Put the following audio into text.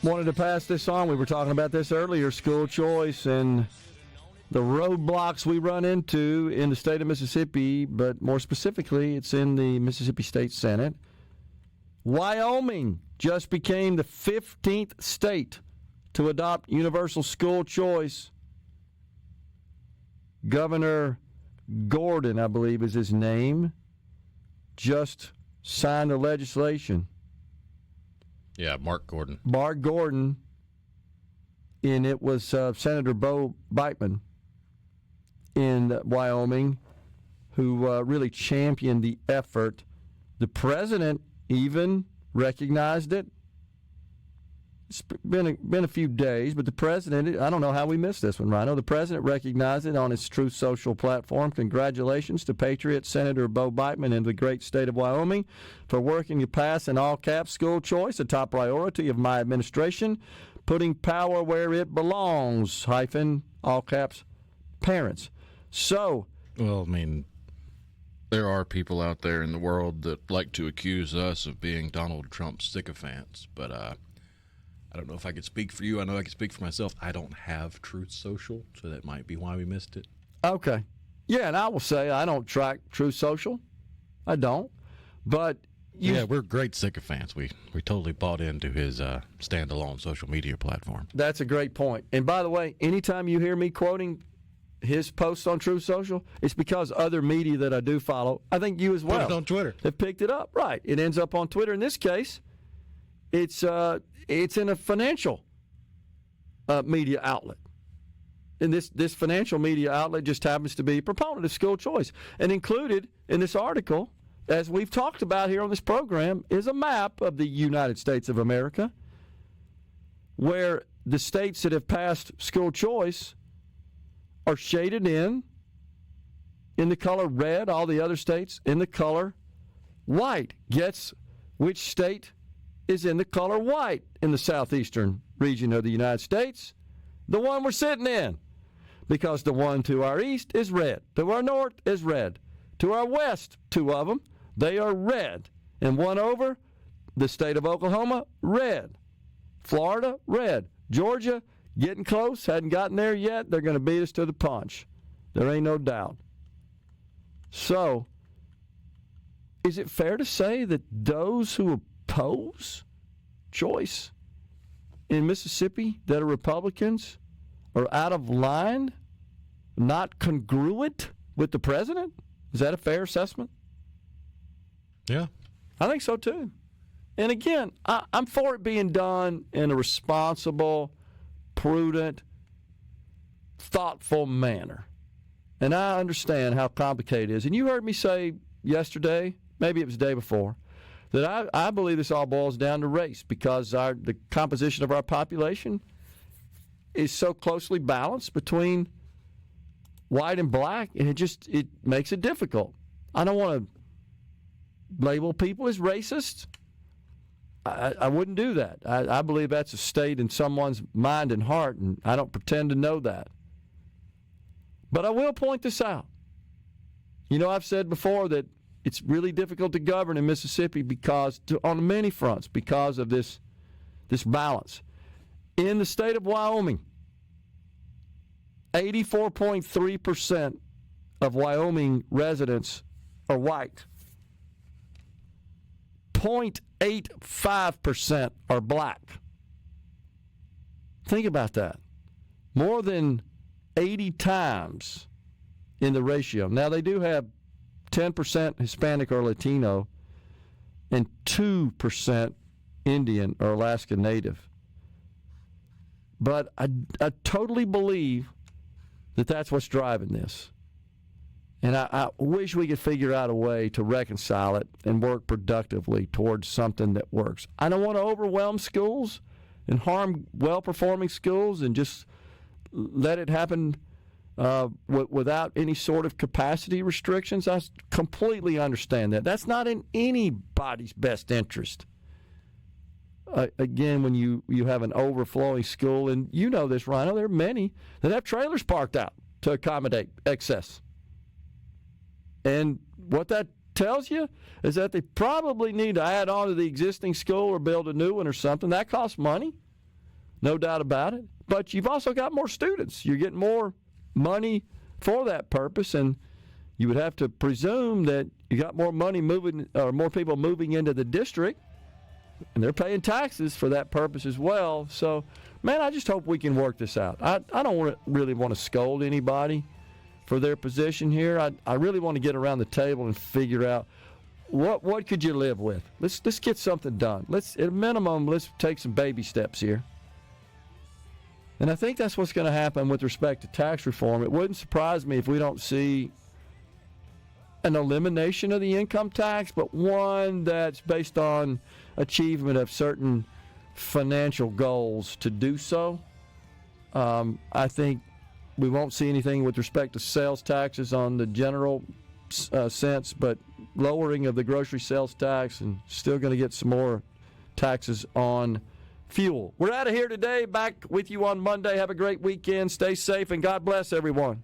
Wanted to pass this on. We were talking about this earlier, school choice and the roadblocks we run into in the state of Mississippi, but more specifically, it's in the Mississippi State Senate. Wyoming just became the 15th state to adopt universal school choice. Governor Gordon, I believe is his name, just signed the legislation. Yeah, Mark Gordon. Mark Gordon, and it was Senator Bo Beitman in Wyoming who really championed the effort. The president even recognized it. It's been a few days, but the president, I don't know how we missed this one, Rhino. The president recognized it on his Truth Social platform. Congratulations to Patriot Senator Bo Beitman in the great state of Wyoming for working to pass in all caps school choice, a top priority of my administration, putting power where it belongs, hyphen, all caps, parents. So, well, I mean, there are people out there in the world that like to accuse us of being Donald Trump sycophants, but I don't know if I could speak for you. I know I can speak for myself. I don't have Truth Social, so that might be why we missed it. Okay. Yeah, and I will say I don't track Truth Social. I don't. But yeah, we're great sycophants. We totally bought into his standalone social media platform. That's a great point. And by the way, anytime you hear me quoting his posts on Truth Social, it's because other media that I do follow, I think you as well, put it on Twitter, have picked it up. Right. It ends up on Twitter. In this case, it's in a financial media outlet. And this financial media outlet just happens to be a proponent of school choice. And included in this article, as we've talked about here on this program, is a map of the United States of America where the states that have passed school choice are shaded in the color red, all the other states in the color white. Guess which state is in the color white in the southeastern region of the United States? The one we're sitting in. Because the one to our east is red. To our north is red. To our west, two of them, they are red. And one over, the state of Oklahoma, red. Florida, red. Georgia, getting close, hadn't gotten there yet. They're going to beat us to the punch. There ain't no doubt. So, is it fair to say that those who oppose choice in Mississippi that are Republicans are out of line, not congruent with the president? Is that a fair assessment? Yeah. I think so too. And again, I'm for it being done in a responsible, prudent, thoughtful manner. And I understand how complicated it is. And you heard me say yesterday, maybe it was the day before, that I believe this all boils down to race because the composition of our population is so closely balanced between white and black, and it makes it difficult. I don't want to label people as racist. I wouldn't do that. I believe that's a state in someone's mind and heart, and I don't pretend to know that. But I will point this out. You know, I've said before that it's really difficult to govern in Mississippi on many fronts because of this balance. In the state of Wyoming, 84.3% of Wyoming residents are white. 0.85% are black. Think about that. More than 80 times in the ratio. Now, they do have 10% Hispanic or Latino and 2% Indian or Alaska Native. But I totally believe that that's what's driving this. And I wish we could figure out a way to reconcile it and work productively towards something that works. I don't want to overwhelm schools and harm well-performing schools and just let it happen without any sort of capacity restrictions. I completely understand that. That's not in anybody's best interest. Again, when you have an overflowing school, and you know this, Rhino, there are many that have trailers parked out to accommodate excess. And what that tells you is that they probably need to add on to the existing school or build a new one or something. That costs money. no doubt about it. But you've also got more students. You're getting more money for that purpose, and you would have to presume that you got more money moving, or more people moving into the district, and they're paying taxes for that purpose as well. So, man, I just hope we can work this out. I don't really want to scold anybody for their position here. I really want to get around the table and figure out what could you live with. Let's get something done. At a minimum, let's take some baby steps here. And I think that's what's going to happen with respect to tax reform. It wouldn't surprise me if we don't see an elimination of the income tax, but one that's based on achievement of certain financial goals to do so. I think we won't see anything with respect to sales taxes on the general sense, but lowering of the grocery sales tax, and still going to get some more taxes on fuel. We're out of here today. Back with you on Monday. Have a great weekend. Stay safe, and God bless everyone.